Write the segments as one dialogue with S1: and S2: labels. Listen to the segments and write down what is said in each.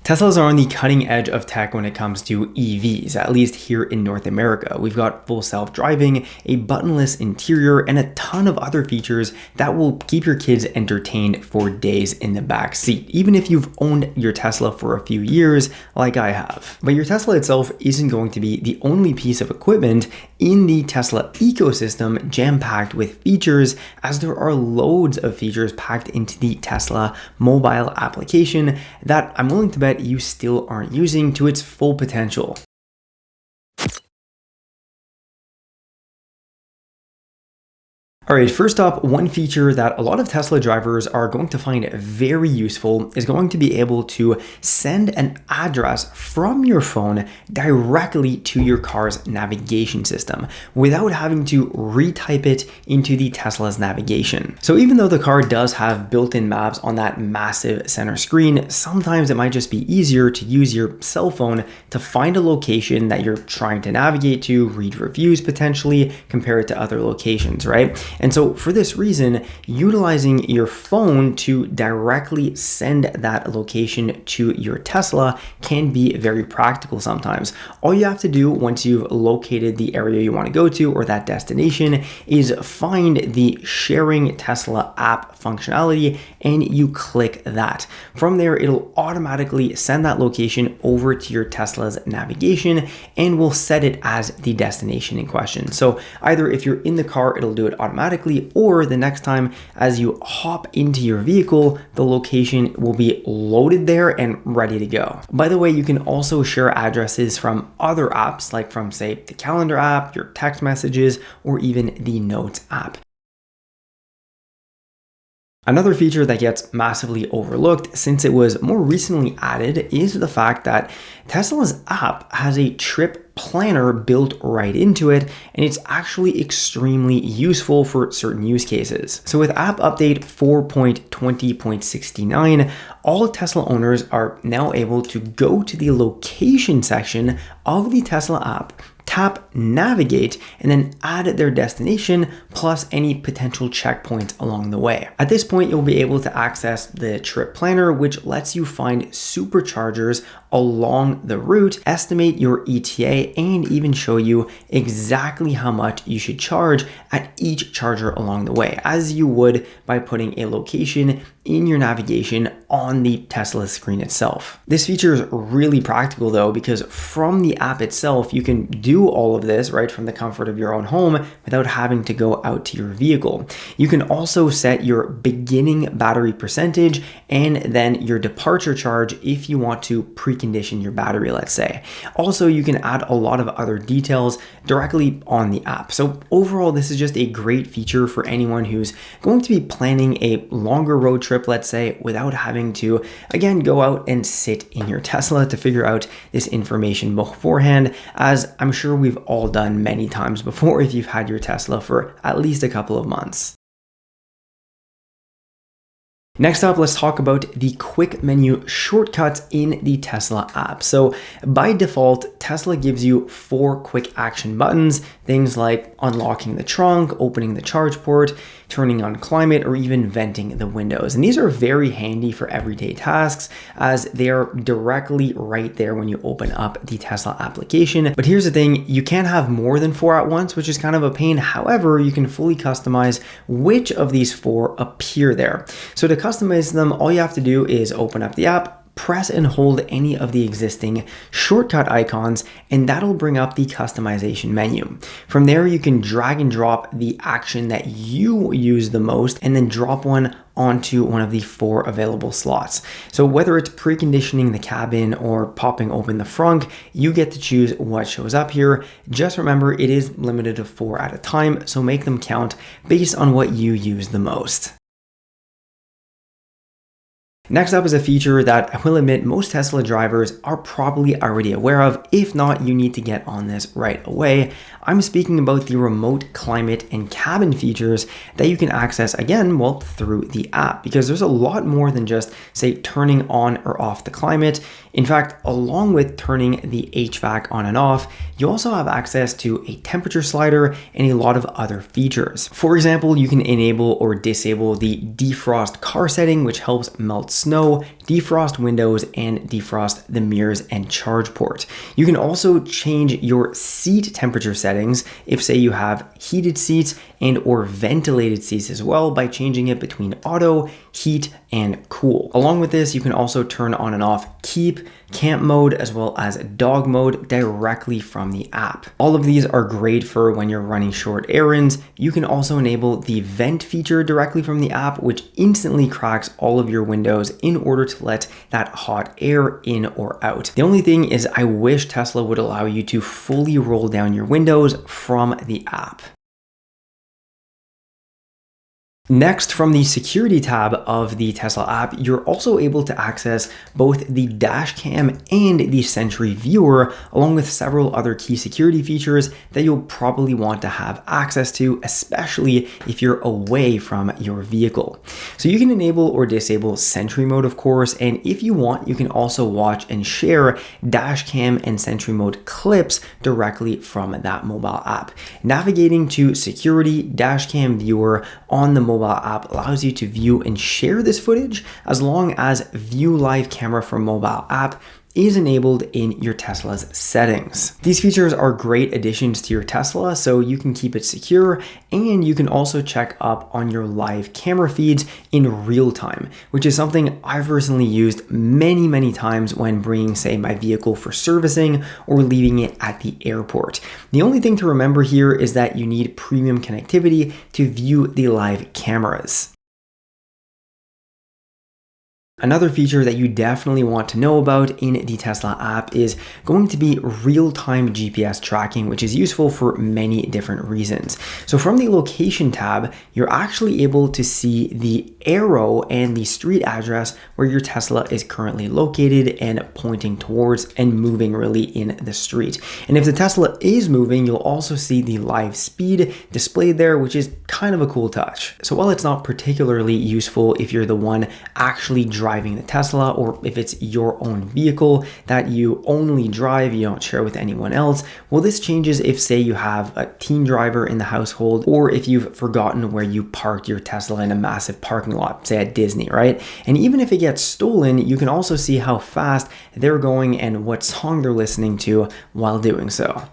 S1: Teslas are on the cutting edge of tech when it comes to EVs, at least here in North America. We've got full self-driving, a buttonless interior, and a ton of other features that will keep your kids entertained for days in the back seat, even if you've owned your Tesla for a few years like I have. But your Tesla itself isn't going to be the only piece of equipment in the Tesla ecosystem jam-packed with features, as there are loads of features packed into the Tesla mobile application that I'm willing to bet you still aren't using to its full potential. All right, first up, one feature that a lot of Tesla drivers are going to find very useful is going to be able to send an address from your phone directly to your car's navigation system without having to retype it into the Tesla's navigation. So even though the car does have built-in maps on that massive center screen, sometimes it might just be easier to use your cell phone to find a location that you're trying to navigate to, read reviews potentially, compare it to other locations, right? And so for this reason, utilizing your phone to directly send that location to your Tesla can be very practical sometimes. All you have to do once you've located the area you want to go to or that destination is find the sharing Tesla app functionality and you click that. From there, it'll automatically send that location over to your Tesla's navigation and will set it as the destination in question. So either if you're in the car, it'll do it automatically, or the next time as you hop into your vehicle, the location will be loaded there and ready to go. By the way, you can also share addresses from other apps, like from, say, the calendar app, your text messages, or even the Notes app. Another feature that gets massively overlooked since it was more recently added is the fact that Tesla's app has a trip planner built right into it, and it's actually extremely useful for certain use cases. So with app update 4.20.69, all Tesla owners are now able to go to the location section of the Tesla app, tap navigate, and then add their destination plus any potential checkpoints along the way. At this point, you'll be able to access the trip planner, which lets you find superchargers along the route, estimate your ETA, and even show you exactly how much you should charge at each charger along the way, as you would by putting a location in your navigation on the Tesla screen itself. This feature is really practical though, because from the app itself, you can do all of this right from the comfort of your own home without having to go out to your vehicle. You can also set your beginning battery percentage and then your departure charge if you want to precondition your battery, let's say. Also, you can add a lot of other details directly on the app. So overall, this is just a great feature for anyone who's going to be planning a longer road trip, let's say, without having to, again, go out and sit in your Tesla to figure out this information beforehand, as I'm sure we've all done many times before if you've had your Tesla for at least a couple of months. Next up, let's talk about the quick menu shortcuts in the Tesla app. So by default, Tesla gives you 4 quick action buttons, things like unlocking the trunk, opening the charge port, turning on climate, or even venting the windows. And these are very handy for everyday tasks as they are directly right there when you open up the Tesla application. But here's the thing, you can't have more than 4 at once, which is kind of a pain. However, you can fully customize which of these 4 appear there. So to customize them, all you have to do is open up the app, press and hold any of the existing shortcut icons, and that'll bring up the customization menu. From there, you can drag and drop the action that you use the most and then drop one onto one of the 4 available slots. So whether it's preconditioning the cabin or popping open the frunk, you get to choose what shows up here. Just remember, it is limited to 4 at a time, so make them count based on what you use the most. Next up is a feature that I will admit most Tesla drivers are probably already aware of. If not, you need to get on this right away. I'm speaking about the remote climate and cabin features that you can access, again, well, through the app, because there's a lot more than just, say, turning on or off the climate. In fact, along with turning the HVAC on and off, you also have access to a temperature slider and a lot of other features. For example, you can enable or disable the defrost car setting, which helps melt snow, defrost windows, and defrost the mirrors and charge port. You can also change your seat temperature settings if, say, you have heated seats and or ventilated seats as well, by changing it between auto, heat, and cool. Along with this, you can also turn on and off keep, camp mode, as well as dog mode directly from the app. All of these are great for when you're running short errands. You can also enable the vent feature directly from the app, which instantly cracks all of your windows in order to let that hot air in or out. The only thing is, I wish Tesla would allow you to fully roll down your windows from the app. Next, from the security tab of the Tesla app, you're also able to access both the Dashcam and the Sentry viewer, along with several other key security features that you'll probably want to have access to, especially if you're away from your vehicle. So you can enable or disable Sentry mode, of course, and if you want, you can also watch and share Dashcam and Sentry mode clips directly from that mobile app. Navigating to security Dashcam viewer on the mobile app allows you to view and share this footage, as long as view live camera from mobile app is enabled in your Tesla's settings. These features are great additions to your Tesla, so you can keep it secure, and you can also check up on your live camera feeds in real time, which is something I've personally used many times when bringing, say, my vehicle for servicing or leaving it at the airport. The only thing to remember here is that you need premium connectivity to view the live cameras. Another feature that you definitely want to know about in the Tesla app is going to be real-time GPS tracking, which is useful for many different reasons. So from the location tab, you're actually able to see the arrow and the street address where your Tesla is currently located and pointing towards and moving really in the street. And if the Tesla is moving, you'll also see the live speed displayed there, which is kind of a cool touch. So while it's not particularly useful if you're the one actually driving the Tesla, or if it's your own vehicle that you only drive, you don't share with anyone else, well, this changes if, say, you have a teen driver in the household, or if you've forgotten where you parked your Tesla in a massive parking lot, say at Disney, right? And even if it gets stolen, you can also see how fast they're going and what song they're listening to while doing so.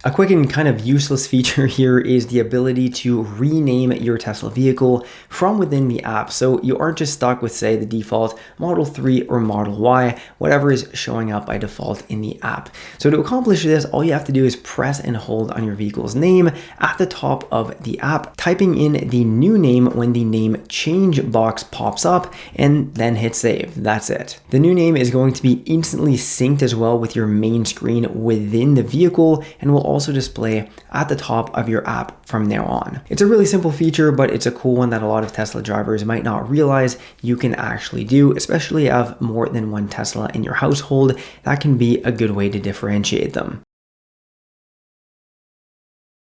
S1: A quick and kind of useless feature here is the ability to rename your Tesla vehicle from within the app, so you aren't just stuck with, say, the default Model 3 or Model Y, whatever is showing up by default in the app. So to accomplish this, all you have to do is press and hold on your vehicle's name at the top of the app, typing in the new name when the name change box pops up, and then hit save. That's it. The new name is going to be instantly synced as well with your main screen within the vehicle, and will also display at the top of your app from now on. It's a really simple feature, but it's a cool one that a lot of Tesla drivers might not realize you can actually do, especially if you have more than one Tesla in your household. That can be a good way to differentiate them.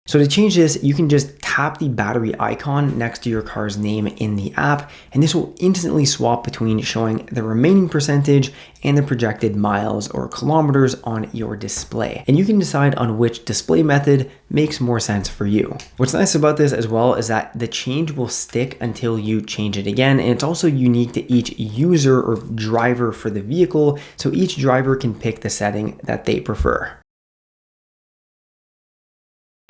S1: So to change this, you can just tap the battery icon next to your car's name in the app, and this will instantly swap between showing the remaining percentage and the projected miles or kilometers on your display. And you can decide on which display method makes more sense for you. What's nice about this as well is that the change will stick until you change it again, and it's also unique to each user or driver for the vehicle, so each driver can pick the setting that they prefer.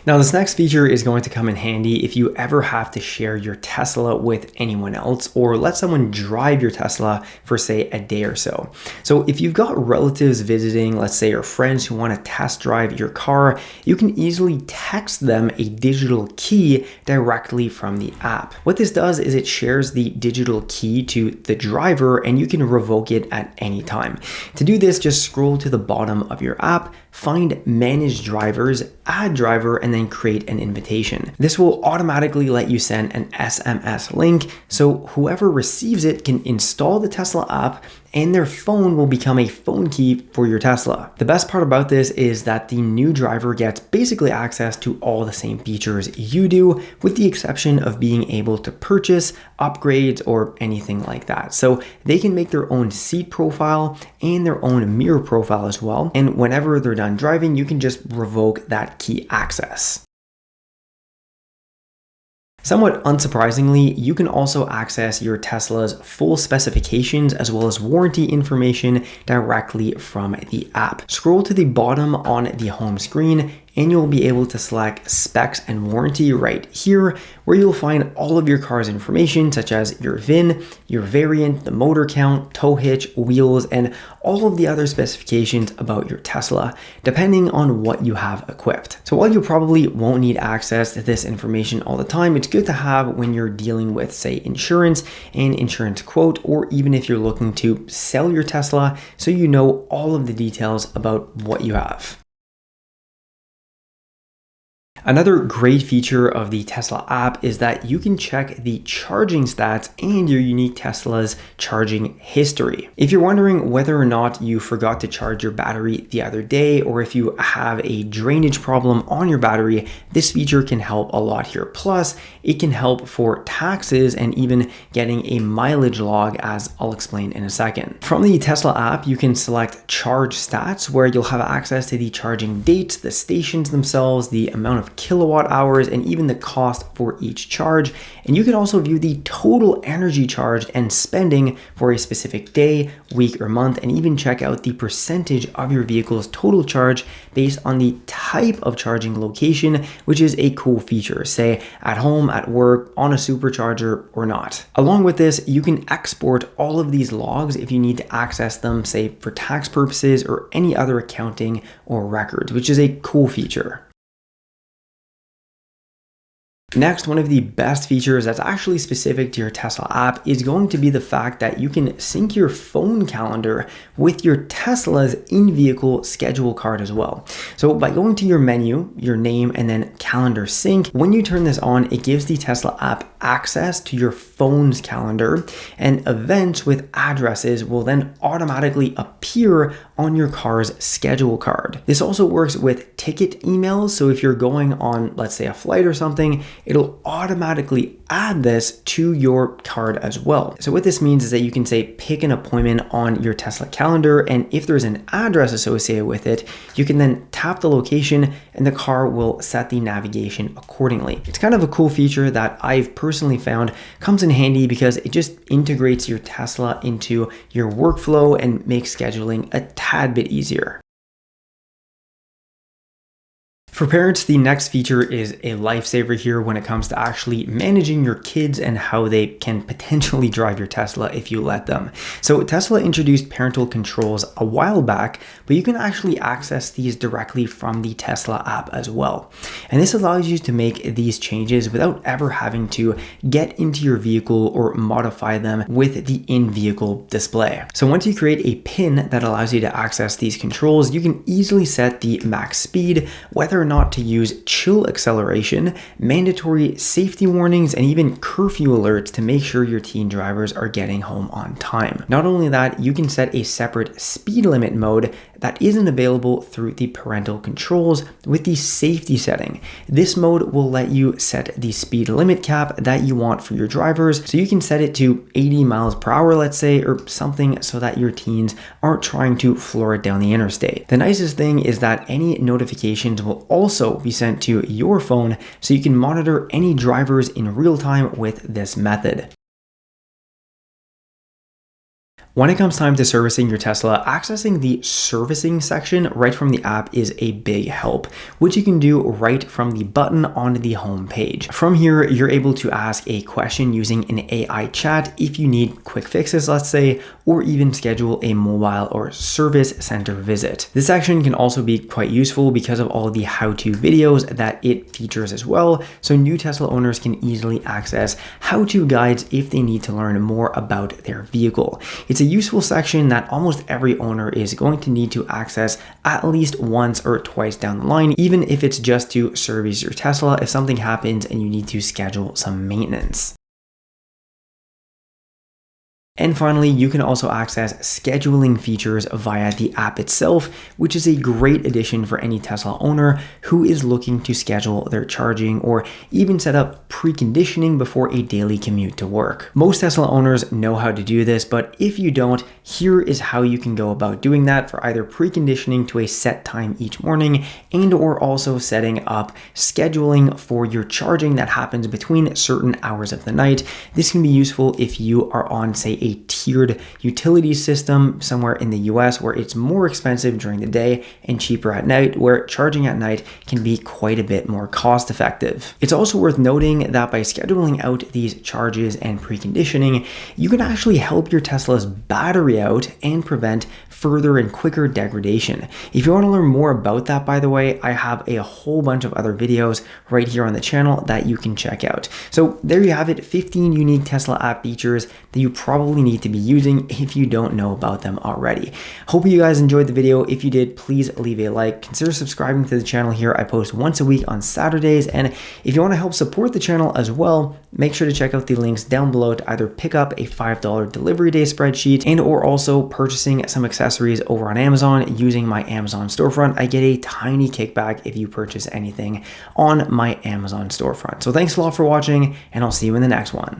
S1: Now, this next feature is going to come in handy if you ever have to share your Tesla with anyone else, or let someone drive your Tesla for, say, a day or so. So if you've got relatives visiting, let's say, or friends who want to test drive your car, you can easily text them a digital key directly from the app. What this does is it shares the digital key to the driver, and you can revoke it at any time. To do this, just scroll to the bottom of your app, find Manage Drivers, Add Driver, and then create an invitation. This will automatically let you send an SMS link, so whoever receives it can install the Tesla app, and their phone will become a phone key for your Tesla. The best part about this is that the new driver gets basically access to all the same features you do, with the exception of being able to purchase upgrades or anything like that. So they can make their own seat profile and their own mirror profile as well. And whenever they're done driving, you can just revoke that key access. Somewhat unsurprisingly, you can also access your Tesla's full specifications as well as warranty information directly from the app. Scroll to the bottom on the home screen and you'll be able to select specs and warranty right here, where you'll find all of your car's information such as your VIN, your variant, the motor count, tow hitch, wheels, and all of the other specifications about your Tesla, depending on what you have equipped. So while you probably won't need access to this information all the time, it's good to have when you're dealing with, say, insurance and insurance quote, or even if you're looking to sell your Tesla, so you know all of the details about what you have. Another great feature of the Tesla app is that you can check the charging stats and your unique Tesla's charging history. If you're wondering whether or not you forgot to charge your battery the other day, or if you have a drainage problem on your battery, this feature can help a lot here. Plus, it can help for taxes and even getting a mileage log, as I'll explain in a second. From the Tesla app, you can select charge stats, where you'll have access to the charging dates, the stations themselves, the amount of kilowatt hours, and even the cost for each charge. And you can also view the total energy charged and spending for a specific day, week, or month, and even check out the percentage of your vehicle's total charge based on the type of charging location, which is a cool feature, say at home, at work, on a supercharger, or not. Along with this, you can export all of these logs if you need to access them, say for tax purposes or any other accounting or records, which is a cool feature. Next, one of the best features that's actually specific to your Tesla app is going to be the fact that you can sync your phone calendar with your Tesla's in-vehicle schedule card as well. So by going to your menu, your name, and then calendar sync, when you turn this on, it gives the Tesla app access to your phone's calendar, and events with addresses will then automatically appear on your car's schedule card. This also works with ticket emails. So if you're going on, let's say, a flight or something, it'll automatically add this to your card as well. So what this means is that you can say pick an appointment on your Tesla calendar, and if there's an address associated with it, you can then tap the location and the car will set the navigation accordingly. It's kind of a cool feature that I've personally found comes in handy because it just integrates your Tesla into your workflow and makes scheduling a tad bit easier. For parents, the next feature is a lifesaver here when it comes to actually managing your kids and how they can potentially drive your Tesla if you let them. So Tesla introduced parental controls a while back, but you can actually access these directly from the Tesla app as well. And this allows you to make these changes without ever having to get into your vehicle or modify them with the in-vehicle display. So once you create a PIN that allows you to access these controls, you can easily set the max speed, whether or not to use chill acceleration, mandatory safety warnings, and even curfew alerts to make sure your teen drivers are getting home on time. Not only that, you can set a separate speed limit mode that isn't available through the parental controls with the safety setting. This mode will let you set the speed limit cap that you want for your drivers, so you can set it to 80 miles per hour, let's say, or something, so that your teens aren't trying to floor it down the interstate. The nicest thing is that any notifications will also be sent to your phone, so you can monitor any drivers in real time with this method. When it comes time to servicing your Tesla, accessing the servicing section right from the app is a big help, which you can do right from the button on the home page. From here, you're able to ask a question using an AI chat if you need quick fixes, let's say, or even schedule a mobile or service center visit. This section can also be quite useful because of all the how-to videos that it features as well, so new Tesla owners can easily access how-to guides if they need to learn more about their vehicle. It's a useful section that almost every owner is going to need to access at least once or twice down the line, even if it's just to service your Tesla if something happens and you need to schedule some maintenance. And finally, you can also access scheduling features via the app itself, which is a great addition for any Tesla owner who is looking to schedule their charging or even set up preconditioning before a daily commute to work. Most Tesla owners know how to do this, but if you don't, here is how you can go about doing that for either preconditioning to a set time each morning and or also setting up scheduling for your charging that happens between certain hours of the night. This can be useful if you are on, say, a tiered utility system somewhere in the US where it's more expensive during the day and cheaper at night, where charging at night can be quite a bit more cost effective. It's also worth noting that by scheduling out these charges and preconditioning, you can actually help your Tesla's battery out and prevent further and quicker degradation. If you want to learn more about that, by the way, I have a whole bunch of other videos right here on the channel that you can check out. So there you have it, 15 unique Tesla app features that you probably need to be using if you don't know about them already. Hope you guys enjoyed the video. If you did, please leave a like. Consider subscribing to the channel here. I post once a week on Saturdays. And if you want to help support the channel as well, make sure to check out the links down below to either pick up a $5 delivery day spreadsheet and or also purchasing some accessories over on Amazon using my Amazon storefront. I get a tiny kickback if you purchase anything on my Amazon storefront. So thanks a lot for watching, and I'll see you in the next one.